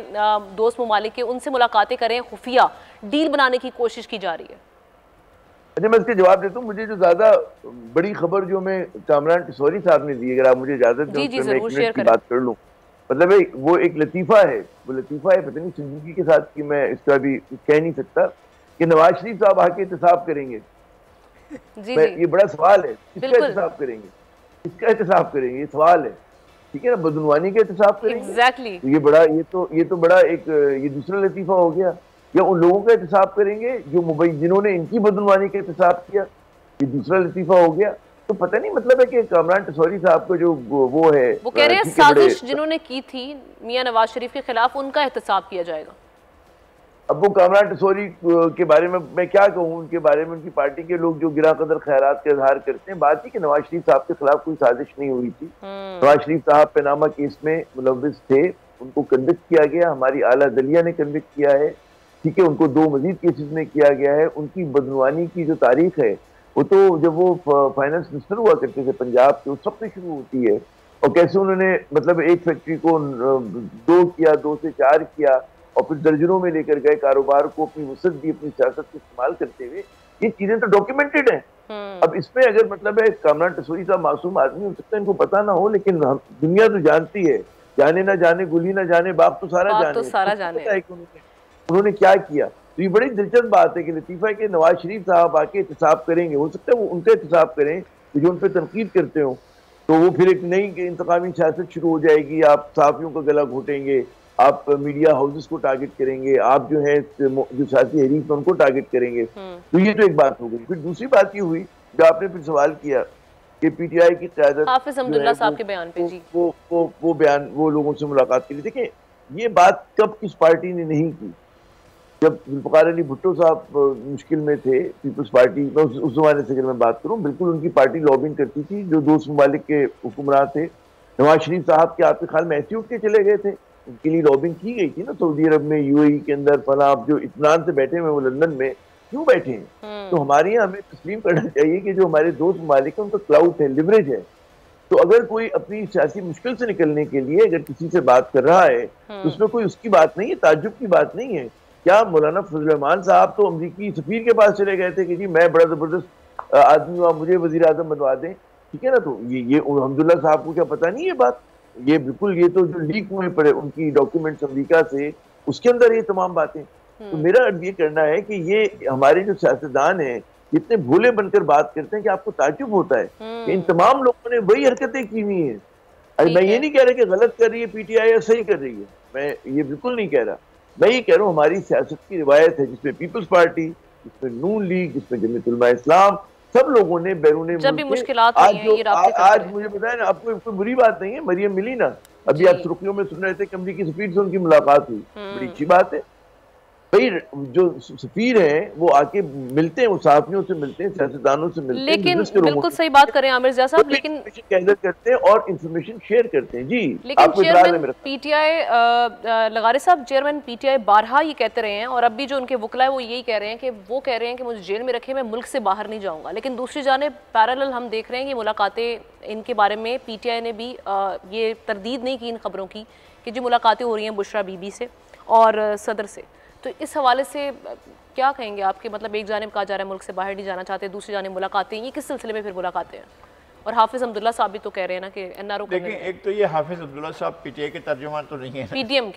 दोस्त ममालिक के, उनसे मुलाकातें करें, खुफिया डील बनाने की कोशिश की जा रही है। अच्छा, मैं इसके जवाब देता हूँ। मुझे जो ज्यादा बड़ी खबर जो मैं कामरान टिसौरी साहब ने दी, अगर आप मुझे इजाजत दें तो मैं 1 मिनट की बात कर लूँ। मतलब वो एक लतीफा है, वो लतीफा है, पता नहीं संजीदगी के साथ कि मैं इसका भी कह नहीं सकता कि नवाज शरीफ साहब आके एहतसाब करेंगे। ये बड़ा सवाल है, किसका एहतसाब करेंगे, किसका एहतसाब करेंगे, ये सवाल है, ठीक है ना, बदनवानी का एहतसाब करेंगे। Exactly. ये बड़ा ये तो बड़ा एक ये दूसरा लतीफा हो गया। या उन लोगों का एहतसाब करेंगे जो जिन्होंने इनकी बदनवानी का एहतसाब किया, ये दूसरा लतीफा हो गया। तो पता नहीं, मतलब है कि कामरान टिसौरी साहब को जो वो है, वो कह रहे हैं साजिश जिन्होंने की थी मियां नवाज शरीफ के खिलाफ, उनका एहतसाब किया जाएगा। अब वो कामरान टिसौरी के बारे में मैं क्या कहूँ, उनके बारे में उनकी पार्टी के लोग जो गिरा कदर खैरात का इजहार करते हैं। बात ही कि नवाज शरीफ साहब के खिलाफ कोई साजिश नहीं हुई थी। नवाज शरीफ साहब पैनामा केस में मुलव्विस थे, उनको कन्विक्ट किया गया, हमारी आला दलिया ने कन्विक्ट किया है, ठीक है, उनको 2 मजीद केसेस में किया गया है। उनकी बदनवानी की जो तारीख है वो तो जब वो फाइनेंस मिनिस्टर हुआ करते थे पंजाब के, उस वक्त से शुरू होती है। और कैसे उन्होंने मतलब एक फैक्ट्री को 2 किया, 2 से 4 किया और फिर दर्जनों में लेकर गए, कारोबार को अपनी वसत दी, अपनी सियासत को इस्तेमाल करते हुए। ये चीजें तो डॉक्यूमेंटेड हैं। अब इसमें अगर मतलब है कामरान टिसौरी साहब मासूम आदमी हो सकता है, इनको पता ना हो, लेकिन दुनिया तो जानती है, जाने ना जाने गुली ना जाने बाप तो सारा जाने उन्होंने क्या किया। तो ये बड़ी दिलचस्प बात है कि लतीफा के नवाज शरीफ साहब आके एहतसाब करेंगे। हो सकता है वो उनका एहतसाब करें तो जो उन पर तनकीद करते हो, तो वो फिर एक नई इंतकामी सियासत शुरू हो जाएगी। आप सहाफियों का गला घोटेंगे, आप मीडिया हाउसेस को टारगेट करेंगे, आप जो है जो सियासी हरीफ है उनको टारगेट करेंगे। तो ये तो एक बात हो गई। फिर दूसरी बात ये हुई जो आपने फिर सवाल किया कि पीटीआई की क़यादत हाफिज हमदुल्ला साहब के बयान पे जी वो बयान वो लोगों से मुलाकात के लिए, देखिए ये बात कब किस पार्टी ने नहीं की। जब जुल्फ़िकार अली भुट्टो साहब मुश्किल में थे, पीपल्स पार्टी में उस जमाने से अगर मैं बात करूं, बिल्कुल उनकी पार्टी लॉबिंग करती थी, जो दोस्त ममालिक के हुक्मरान थे। नवाज शरीफ साहब के आपके ख्याल में ऐसे उठ के चले गए थे, उनके लिए लॉबिंग की गई थी ना सऊदी अरब में, UAE के अंदर फला, जो इत्मीनान से बैठे हुए वो लंदन में क्यों बैठे हैं। तो हमारे यहाँ हमें तस्लीम करना चाहिए कि जो हमारे दोस्त ममालिक है उनका क्लाउड है, लिवरेज है। तो अगर कोई अपनी सियासी मुश्किल से निकलने के लिए अगर किसी से बात कर रहा है तो उसमें कोई उसकी बात नहीं है, ताज्जुब की बात नहीं है। क्या मौलाना फजल रहमान साहब तो अमरीकी सफीर के पास चले गए थे कि जी मैं बड़ा जबरदस्त आदमी हूँ, मुझे वजीर आजम बनवा दें, ठीक है ना। तो ये अल्हम्दुलिल्लाह साहब को क्या पता नहीं है बात, ये बिल्कुल ये तो जो लीक हुए पड़े उनकी डॉक्यूमेंट्स अमरीका से, उसके अंदर ये तमाम बातें। तो मेरा अर्थ ये करना है कि ये हमारे जो सियासतदान हैं इतने भोले बनकर बात करते हैं कि आपको ताज्जुब होता है कि इन तमाम लोगों ने वही हरकतें की हुई हैं। मैं ये नहीं कह रहा कि गलत कर रही है पीटीआई या सही कर रही है, मैं ये बिल्कुल नहीं कह रहा। मैं ये कह रहा हूँ हमारी सियासत की रिवायत है जिसमें पीपल्स पार्टी, जिसमें नून लीग, जिसमें जमीयत उलमा इस्लाम, सब लोगों ने बैरून आज मुझे बताया ना, आपको कोई बुरी बात नहीं है, मरियम मिली ना, अभी आप सुर्खियों में सुन रहे थे कि अमरीकी सफीर से उनकी मुलाकात हुई, बड़ी अच्छी बात है। भाई जो सफीर हैं वो आके मिलते हैं, वो सहाफियों से मिलते हैं, सियासतदानों से मिलते हैं, लेकिन बिल्कुल सही बात करें आमिर ज़िया साहब, लेकिन करते हैं और इंफॉर्मेशन शेयर करते हैं। जी, लेकिन चेयरमैन पीटीआई लगारी साहब, चेयरमैन पीटीआई बारहा ये कहते रहे हैं और अब भी जो उनके वकला है वो यही कह रहे हैं कि वो कह रहे हैं कि मुझे जेल में रखे, मैं मुल्क से बाहर नहीं जाऊंगा। लेकिन दूसरी जानिब पैरेलल हम देख रहे हैं कि मुलाकातें इनके बारे में पीटीआई ने भी ये तरदीद नहीं की इन खबरों की कि जी मुलाकातें हो रही हैं बुशरा बीबी से और सदर से। तो इस हवाले से क्या कहेंगे आपके, मतलब एक जानिब कहा जा रहा है मुल्क से बाहर नहीं जाना चाहते, दूसरी जानिब मुलाकातें, ये किस सिलसिले में फिर मुलाकातें हैं? और हाफिज अब्दुल्ला साहब भी तो कह रहे हैं ना कि एनआरओ देखिए, एक तो ये हाफिज अब्दुल्ला साहब पीटीआई के तर्जुमान तो नहीं है, पीडीएम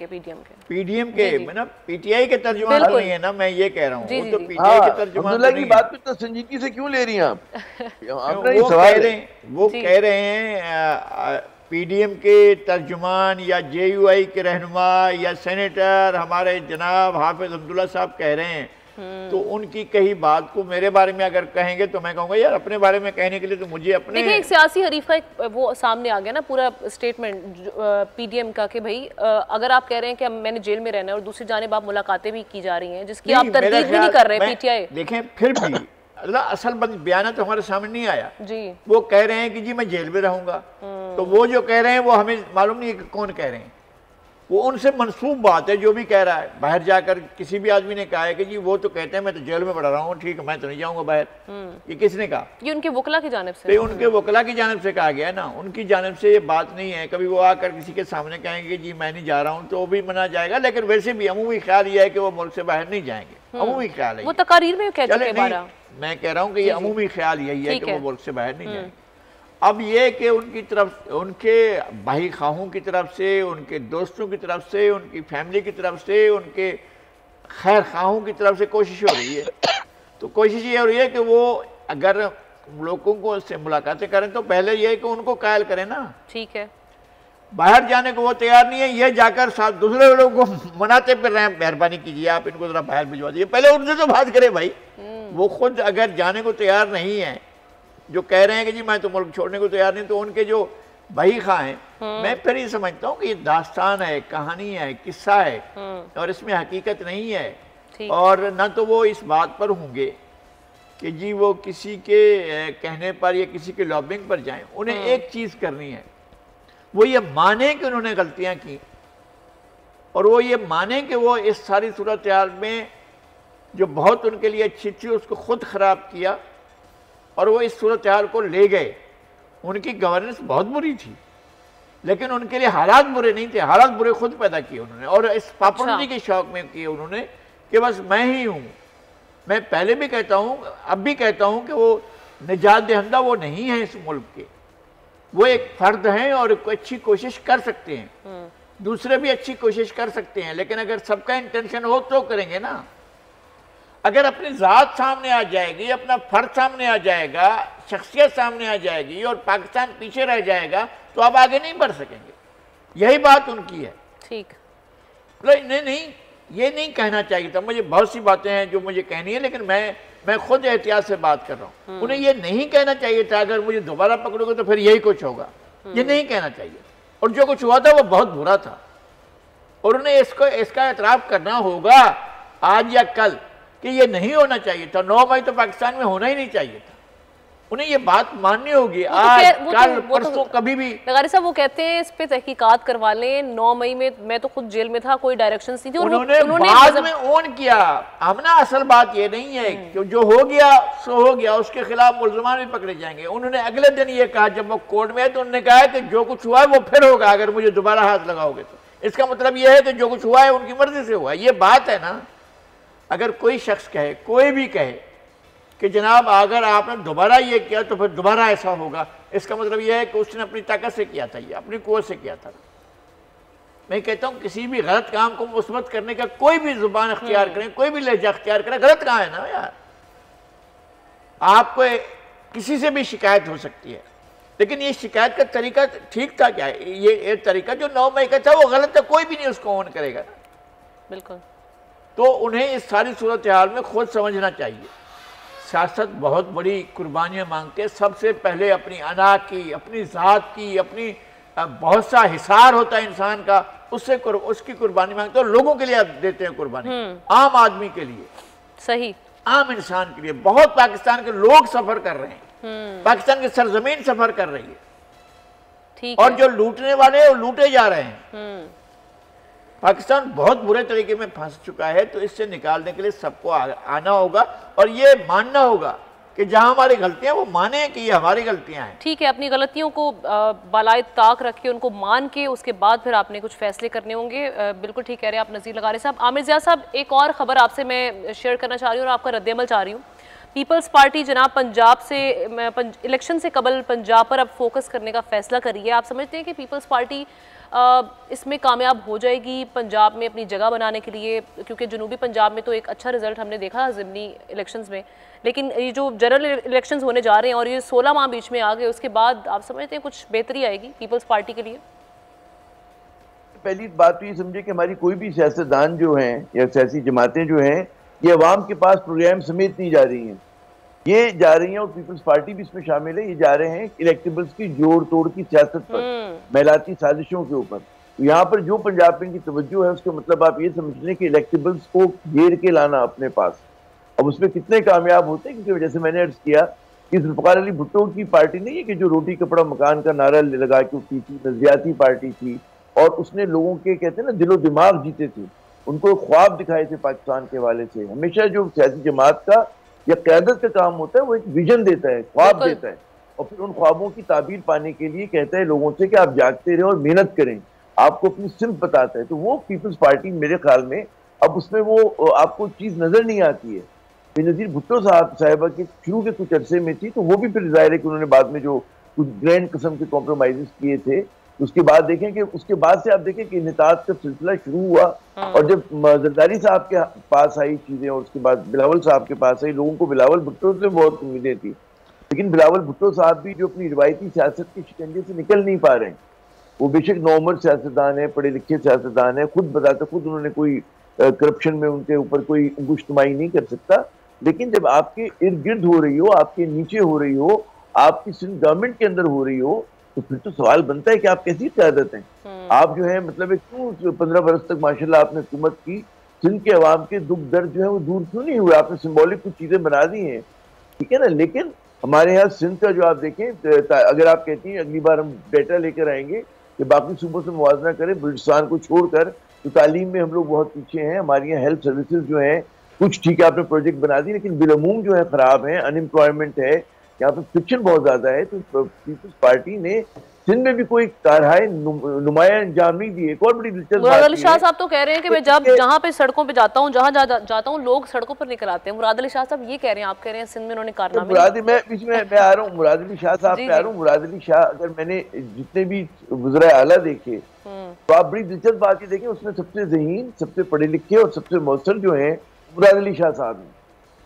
के मतलब पीटीआई के तर्जुमान तो नहीं है ना, मैं ये कह रहा हूँ। वो तो पीटीआई के तर्जुमान अब्दुल्ला की बात पे तो संजीदगी से क्यों ले रही हैं आप? वो कह रहे हैं पीडीएम के तर्जुमान या जेयूआई के रहनुमा या सेनेटर हमारे जनाब हाफिज अब्दुल्ला साहब कह रहे हैं, तो उनकी कही बात को मेरे बारे में अगर कहेंगे तो मैं कहूँगा यार अपने बारे में कहने के लिए तो मुझे अपने। देखिए, एक सियासी हरीफ का एक वो सामने आ गया ना पूरा स्टेटमेंट पीडीएम का कि भाई अगर आप कह रहे हैं कि मैंने जेल में रहना है और दूसरी जानिब आप मुलाकातें भी की जा रही हैं जिसकी आप तरदीद भी नहीं कर रहे पीटीआई। देखें फिर भी असल बयान तो हमारे सामने नहीं आया जी। वो कह रहे हैं कि जी मैं जेल में रहूंगा, तो वो जो कह रहे हैं वो हमें मालूम नहीं है कि कौन कह रहे हैं। वो उनसे मनसूब बात है जो भी कह रहा है। बाहर जाकर किसी भी आदमी ने कहा है कि जी वो तो कहते हैं मैं तो जेल में पड़ रहा हूँ, ठीक है मैं तो नहीं जाऊंगा बाहर, ये किसने कहा? ये उनके वकला की जानिब से, उनके वकला की जानिब से कहा गया है ना, उनकी जानिब से ये बात नहीं है। कभी वो आकर किसी के सामने कहेंगे जी मैं नहीं जा रहा हूँ तो वो भी मना जाएगा, लेकिन वैसे भी अमूमी ख्याल ये है कि वो मुल्क से बाहर नहीं जाएंगे, अमूमी ख्याल है। वो तकारीर में कह चुके हैं, मैं कह रहा हूँ कि ये अमूमी ख्याल यही है कि वो मुल्क से बाहर नहीं जाएंगे। अब ये कि उनकी तरफ, उनके भाई खाहों की तरफ से, उनके दोस्तों की तरफ से, उनकी फैमिली की तरफ से, उनके खैर खाहों की तरफ से कोशिश हो रही है। तो कोशिश ये हो रही है कि वो अगर लोगों को से मुलाकातें करें तो पहले ये है कि उनको कायल करें ना। ठीक है, बाहर जाने को वो तैयार नहीं है, ये जाकर साथ दूसरे लोगों को मनाते फिर रहे हैं मेहरबानी कीजिए आप इनको जरा बाहर भिजवा दीजिए। पहले उनसे तो बात करें भाई। वो खुद अगर जाने को तैयार नहीं है, जो कह रहे हैं कि जी मैं तो मुल्क छोड़ने को तैयार नहीं, तो उनके जो भाई खां हैं, मैं फिर ये समझता हूँ कि ये दास्तान है, कहानी है, किस्सा है और इसमें हकीकत नहीं है। और न तो वो इस बात पर होंगे कि जी वो किसी के कहने पर या किसी के लॉबिंग पर जाएं। उन्हें एक चीज़ करनी है, वो ये माने कि उन्होंने गलतियां की और वो ये माने कि वो इस सारी सूरत हाल में जो बहुत उनके लिए अच्छी थी उसको खुद ख़राब किया और वो इस सूरत हाल को ले गए। उनकी गवर्नेंस बहुत बुरी थी लेकिन उनके लिए हालात बुरे नहीं थे, हालात बुरे खुद पैदा किए उन्होंने और इस पॉपुलरिटी के शौक में किए उन्होंने कि बस मैं ही हूँ। मैं पहले भी कहता हूँ, अब भी कहता हूँ कि वो निजात दहिंदा वो नहीं है इस मुल्क के, वो एक फर्द हैं और अच्छी कोशिश कर सकते हैं, दूसरे भी अच्छी कोशिश कर सकते हैं, लेकिन अगर सबका इंटेंशन हो तो करेंगे ना। अगर अपनी ज़ात सामने आ जाएगी, अपना फर्द सामने आ जाएगा, शख्सियत सामने आ जाएगी और पाकिस्तान पीछे रह जाएगा तो आप आगे नहीं बढ़ सकेंगे। यही बात उनकी है। ठीक, नहीं ये नहीं कहना चाहिए था। मुझे बहुत सी बातें हैं जो मुझे कहनी है लेकिन मैं खुद एहतियात से बात कर रहा हूँ। उन्हें ये नहीं कहना चाहिए था अगर मुझे दोबारा पकड़ोगे तो फिर यही कुछ होगा, ये नहीं कहना चाहिए। और जो कुछ हुआ था वो बहुत बुरा था और उन्हें इसका एतराफ़ करना होगा आज या कल कि ये नहीं होना चाहिए था। 9 मई तो पाकिस्तान में होना ही नहीं चाहिए था। उन्हें ये बात माननी होगी आज कल परसों कभी भी। लगारी साहब वो कहते हैं इस पे तहकीकात करवा लें। 9 मई में मैं तो खुद जेल में था, कोई डायरेक्शन नहीं थी। उन्होंने बाद में ओन किया। हमना असल बात ये नहीं है कि जो हो गया सो हो गया, उसके खिलाफ मुल्ज़मान भी पकड़े जाएंगे। उन्होंने अगले दिन ये कहा जब वो कोर्ट में है तो उन्होंने कहा कि जो कुछ हुआ है वो फिर होगा अगर मुझे दोबारा हाथ लगाओगे तो। इसका मतलब ये है कि जो कुछ हुआ है उनकी मर्जी से हुआ है। ये बात है ना। अगर कोई शख्स कहे, कोई भी कहे कि जनाब अगर आपने दोबारा ये किया तो फिर दोबारा ऐसा होगा, इसका मतलब यह है कि उसने अपनी ताकत से किया था, ये अपनी कुव्वत से किया था। मैं कहता हूँ किसी भी गलत काम को मुस्बत करने का कोई भी जुबान अख्तियार करें, कोई भी लहजा अख्तियार करें, गलत कहाँ है ना यार। आपको किसी से भी शिकायत हो सकती है लेकिन ये शिकायत का तरीका ठीक था क्या? ये तरीका जो 9 मई का था वो गलत था, कोई भी नहीं उसको ऑन करेगा ना। बिल्कुल। तो उन्हें इस सारी सूरत हाल में खुद समझना चाहिए सियासत बहुत बड़ी कुर्बानियाँ मांगते हैं। सबसे पहले अपनी अना की, अपनी ज़ात की, अपनी बहुत सा हिसार होता है इंसान का, उसकी कुर्बानी मांगते हैं और लोगों के लिए आप देते हैं कुर्बानी, आम आदमी के लिए, सही आम इंसान के लिए। बहुत पाकिस्तान के लोग सफ़र कर रहे हैं, पाकिस्तान की सरजमीन सफ़र कर रही है, ठीक और जो लूटने वाले हैं वो लूटे जा रहे हैं। पाकिस्तान बहुत बुरे तरीके में फंस चुका है, तो इससे निकालने के लिए सबको आना होगा और ये मानना होगा कि जहां हमारी गलतियां वो माने कि ये हमारी गलतियां हैं। ठीक है, अपनी गलतियों को बालाए ताक रख के उनको मान के उसके बाद फिर आपने कुछ फैसले करने होंगे। बिल्कुल ठीक कह रहे हैं आप नज़ीर लगारी साहब। आमिर ज़िया साहब, एक और ख़बर आपसे मैं शेयर करना चाह रही हूँ और आपका रद्द-ए-अमल चाह रही हूँ। पीपल्स पार्टी जनाब पंजाब से इलेक्शन से कबल पंजाब पर अब फोकस करने का फैसला करी है। आप समझते हैं कि पीपल्स पार्टी इसमें कामयाब हो जाएगी पंजाब में अपनी जगह बनाने के लिए, क्योंकि जनूबी पंजाब में तो एक अच्छा रिजल्ट हमने देखा ज़िमनी इलेक्शंस में, लेकिन ये जो जनरल इलेक्शंस होने जा रहे हैं और ये 16 माह बीच में आ गए, उसके बाद आप समझते हैं कुछ बेहतरी आएगी पीपल्स पार्टी के लिए? पहली बात तो ये समझे कि हमारी कोई भी सियासतदान जो हैं या सियासी जमातें जो हैं ये अवाम के पास प्रोग्राम समेत नहीं जा रही हैं, ये जा रही हैं और पीपल्स पार्टी भी इसमें शामिल है, ये जा रहे हैं इलेक्टेबल्स की जोड़ तोड़ की सियासत पर, महलाती साजिशों के ऊपर। तो यहाँ पर जो पंजाब में की तवज्जो है उसका मतलब आप ये समझ लें कि इलेक्टेबल्स को घेर के लाना अपने पास। अब उसमें कितने कामयाब होते हैं, क्योंकि जैसे मैंने अर्ज किया कि जुल्फ़िकार अली भुट्टो की पार्टी नहीं है कि जो रोटी कपड़ा मकान का नारा लगा के उठी थी, नजरियाती पार्टी थी और उसने लोगों के कहते हैं ना दिलो दिमाग जीते थे, उनको ख्वाब दिखाए थे पाकिस्तान के हवाले से। हमेशा जो सियासी जमात का या क़यादत का काम होता है वो एक विजन देता है, ख्वाब देता है और फिर उन ख्वाबों की ताबीर पाने के लिए कहता है लोगों से कि आप जागते रहें और मेहनत करें, आपको अपनी सिमत बताता है। तो वो पीपल्स पार्टी मेरे ख्याल में अब उसमें वो आपको चीज़ नजर नहीं आती है। बेनज़ीर भुट्टो साहिबा के शुरू के कुछ अरसे में थी, तो वो भी फिर जाहिर है कि उन्होंने बाद में जो कुछ ग्रैंड किस्म के कॉम्प्रोमाइज़ किए थे, उसके बाद देखें कि उसके बाद से आप देखें कि निताज का सिलसिला शुरू हुआ और जब जरदारी साहब के पास आई चीजें और उसके बाद बिलावल साहब के पास आई, लोगों को बिलावल भुट्टो से बहुत उम्मीदें थी, लेकिन बिलावल भुट्टो साहब भी जो अपनी रिवायती सियासत के शिकंजे से निकल नहीं पा रहे हैं। वो बेशक नौमर सियासतदान है, पढ़े लिखे सियासतदान है, खुद बताते खुद उन्होंने कोई करप्शन में उनके ऊपर कोई अंगुश्तमाई नहीं कर सकता, लेकिन जब आपके इर्द गिर्द हो रही हो, आपके नीचे हो रही हो, आपकी सिंध गवर्नमेंट के अंदर हो रही हो, तो फिर तो सवाल बनता है कि आप कैसी क़यादत हैं। आप जो है मतलब क्यों 15 बरस तक माशाल्लाह आपने हुकूमत की, सिंध के अवाम के दुख दर्द जो है वो दूर क्यों नहीं हुए? आपने सिंबॉलिक कुछ चीजें बना दी हैं, ठीक है ना, लेकिन हमारे यहाँ सिंध का जो आप देखें, अगर आप कहती हैं अगली बार हम डेटा लेकर आएंगे कि बाकी सूबों से मुवाजना करें बलूचिस्तान को छोड़कर, तो तालीम में हम लोग बहुत पीछे हैं। हमारे यहाँ हेल्थ सर्विसेज जो है कुछ ठीक है आपने प्रोजेक्ट बना दी, लेकिन बिलमूम जो है खराब है, अनएम्प्लॉयमेंट है, यहाँ पर फ्रिक्शन बहुत ज्यादा है। तो पीपल्स पार्टी ने सिंध में भी कोई कारहाय नुमाया अंजाम नहीं दिए। एक और बड़ी दिलचस्प मुराद अली शाह साहब तो कह रहे हैं कि मैं जब जहाँ पे सड़कों पे जाता हूँ, जहाँ जाता हूँ, लोग सड़कों पर निकल आते हैं। मुराद अली शाह साहब ये कह रहे हैं, आप कह रहे हैं सिंध में उन्होंने कारनामे। मैं बीच में मैं आ रहा हूँ, मुराद अली शाह साहब पे आ रहा हूँ। मुराद अली शाह, अगर मैंने जितने भी वज़राए आला देखे तो आप बड़ी दिलचस्प बात ये देखें, उसमें सबसे ज़हीन, सबसे पढ़े लिखे और सबसे मौसर जो है मुराद अली शाह साहब हैं।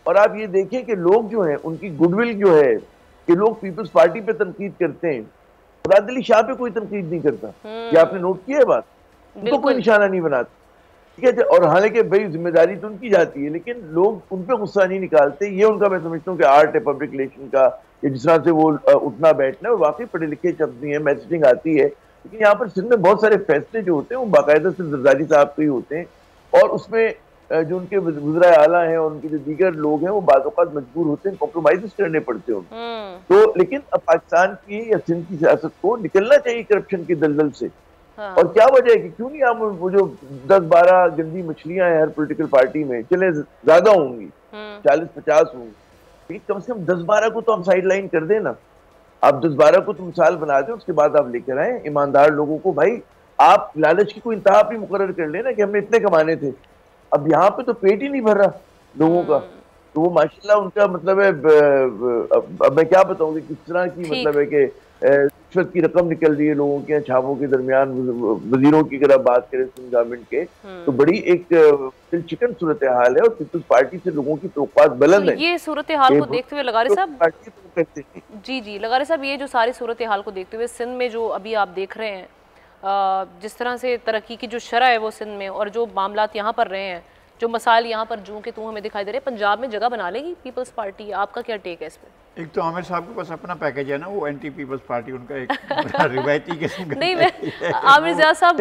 और आप ये देखें कि लोग जो हैं उनकी गुडविल जो है कि लोग पीपल्स पार्टी पे तनकीद करते हैं, मुराद अली शाह पे कोई तनकीद नहीं करता। ये आपने नोट किया है बात? उनको कोई निशाना नहीं बनाता, ठीक है। और हालांकि भाई जिम्मेदारी तो उनकी जाती है, लेकिन लोग उन पर गुस्सा नहीं निकालते। ये उनका मैं समझता हूँ कि आर्ट है पब्लिक रिलेशन का, या जिस तरह से वो उठना बैठना है, वाकई पढ़े लिखे शब्द हैं, मैसेजिंग आती है। लेकिन यहाँ पर सिंध में बहुत सारे फैसले जो होते हैं वो बाकायदा से जरदारी साहब के ही होते हैं, और उसमें जो उनके वज़राए आला हैं और उनके जो दीगर लोग हैं वो बाज़ औक़ात मजबूर होते हैं, कॉम्प्रोमाइज़ करने पड़ते हैं। तो लेकिन अब पाकिस्तान की या सिंध की सियासत को निकलना चाहिए करप्शन के दलदल से। और क्या वजह है कि क्यों नहीं हम वो जो 10-12 गंदी मछलियां हैं हर पॉलिटिकल पार्टी में, चले ज्यादा होंगी, 40-50 होंगी, कम से कम 10-12 को तो हम साइड लाइन कर देना। आप 10-12 को तो मिसाल बना दें, उसके बाद आप लेकर आए ईमानदार लोगों को। भाई आप लालच की कोई इंतहा भी मुकर्रर कर लेना कि हमने इतने कमाने थे। अब यहाँ पे तो पेट ही नहीं भर रहा लोगों का, तो वो माशाल्लाह उनका मतलब है, अब मैं क्या बताऊंगी किस तरह की मतलब है कि रिश्वत की रकम निकल रही है लोगों के छापों के दरमियान। वजीरों की अगर आप बात करें सिंध गवर्नमेंट के, तो बड़ी एक दिल चिकन सूरत हाल है और पीपल्स पार्टी से लोगों की तौक़ात बुलंद है। ये सूरत हाल को देखते हुए लगारे साहब, जी लगारे साहब, ये जो सारी सूरत हाल को देखते हुए सिंध में जो अभी आप देख रहे हैं, जिस तरह से तरक्की की जो शरह है वो सिंध में, और जो मामलात यहाँ पर रहे हैं, जो मसाइल यहाँ पर जूं के तू हमें दिखाई दे रहे हैं, पंजाब में जगह बना लेगी पीपल्स पार्टी? आपका क्या टेक है इस पर? एक तो आमिर साहब के पास अपना पैकेज है ना, वो एंटी पीपल्स पार्टी उनका एक रिवायती किस्म का नहीं, मैं आमिर ज़िया साहब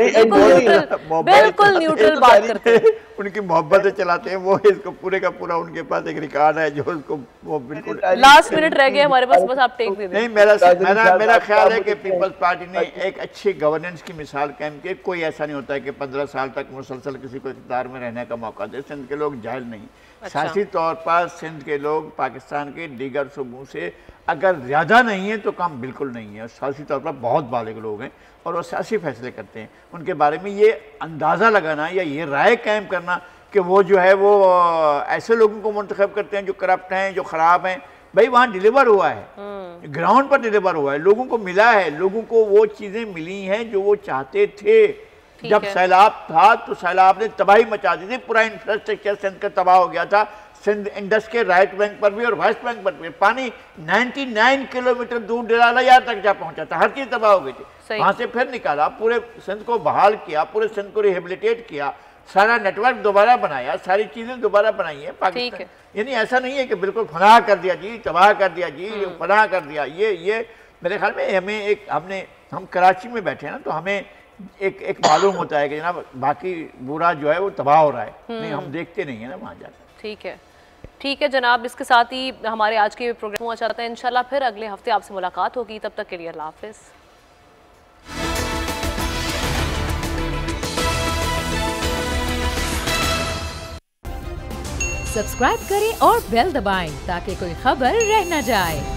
बिल्कुल न्यूट्रल बात करते हैं, उनकी मोहब्बत से चलाते हैं वो। इसको पूरे का पूरा उनके पास एक रिकॉर्ड है जो उसको वो बिल्कुल लास्ट मिनट रह गए हमारे पास, बस आप टेक दे दें। नहीं, मेरा ख्याल है कि पीपल्स पार्टी ने एक अच्छी गवर्नेंस की मिसाल कायम की। कोई ऐसा नहीं होता है कि 15 साल तक मुसलसल किसी को इक़्तिदार में रहने का मौका दे। सिंध के लोग जाहिल नहीं, सियासी तौर पर सिंध के लोग पाकिस्तान के दीगर सूबों से अगर ज़्यादा नहीं है तो कम बिल्कुल नहीं है। सियासी तौर पर बहुत बालिग लोग हैं और वो सियासी फैसले करते हैं। उनके बारे में ये अंदाज़ा लगाना या ये राय कायम करना कि वो जो है वो ऐसे लोगों को मुंतखब करते हैं जो करप्ट हैं, जो ख़राब हैं। भाई वहाँ डिलीवर हुआ है, ग्राउंड पर डिलीवर हुआ है, लोगों को मिला है, लोगों को वो चीज़ें मिली हैं जो वो चाहते थे। जब सैलाब था तो सैलाब ने तबाही मचा दी थी, पूरा इंफ्रास्ट्रक्चर सिंध का तबाह हो गया था। सिंध इंडस के राइट बैंक पर भी और वेस्ट बैंक पर भी पानी 99 किलोमीटर दूर डेराला यार तक जा पहुंचा था, हर चीज़ तबाह हो गई थी। वहाँ से फिर निकाला, पूरे सिंध को बहाल किया, पूरे सिंध को रिहेबिलिटेट किया, सारा नेटवर्क दोबारा बनाया, सारी चीज़ें दोबारा बनाई है पाकिस्तान। यानी ऐसा नहीं है कि बिल्कुल फनाह कर दिया जी, तबाह कर दिया जी, फनाह कर दिया। ये मेरे ख्याल में हमें हम कराची में बैठे हैं ना, तो हमें एक मालूम होता है कि जनाब बाकी बुरा जो है वो तबाह हो रहा है, नहीं हम देखते नहीं है ना वहाँ जाकर। ठीक है जनाब, इसके साथ ही हमारे आज के प्रोग्राम हुआ चाहते हैं। इंशाल्लाह फिर अगले हफ्ते आपसे मुलाकात होगी, तब तक के लिए अल्लाह हाफिज़। सब्सक्राइब करें और बेल दबाएं ताकि कोई खबर रह न जाए।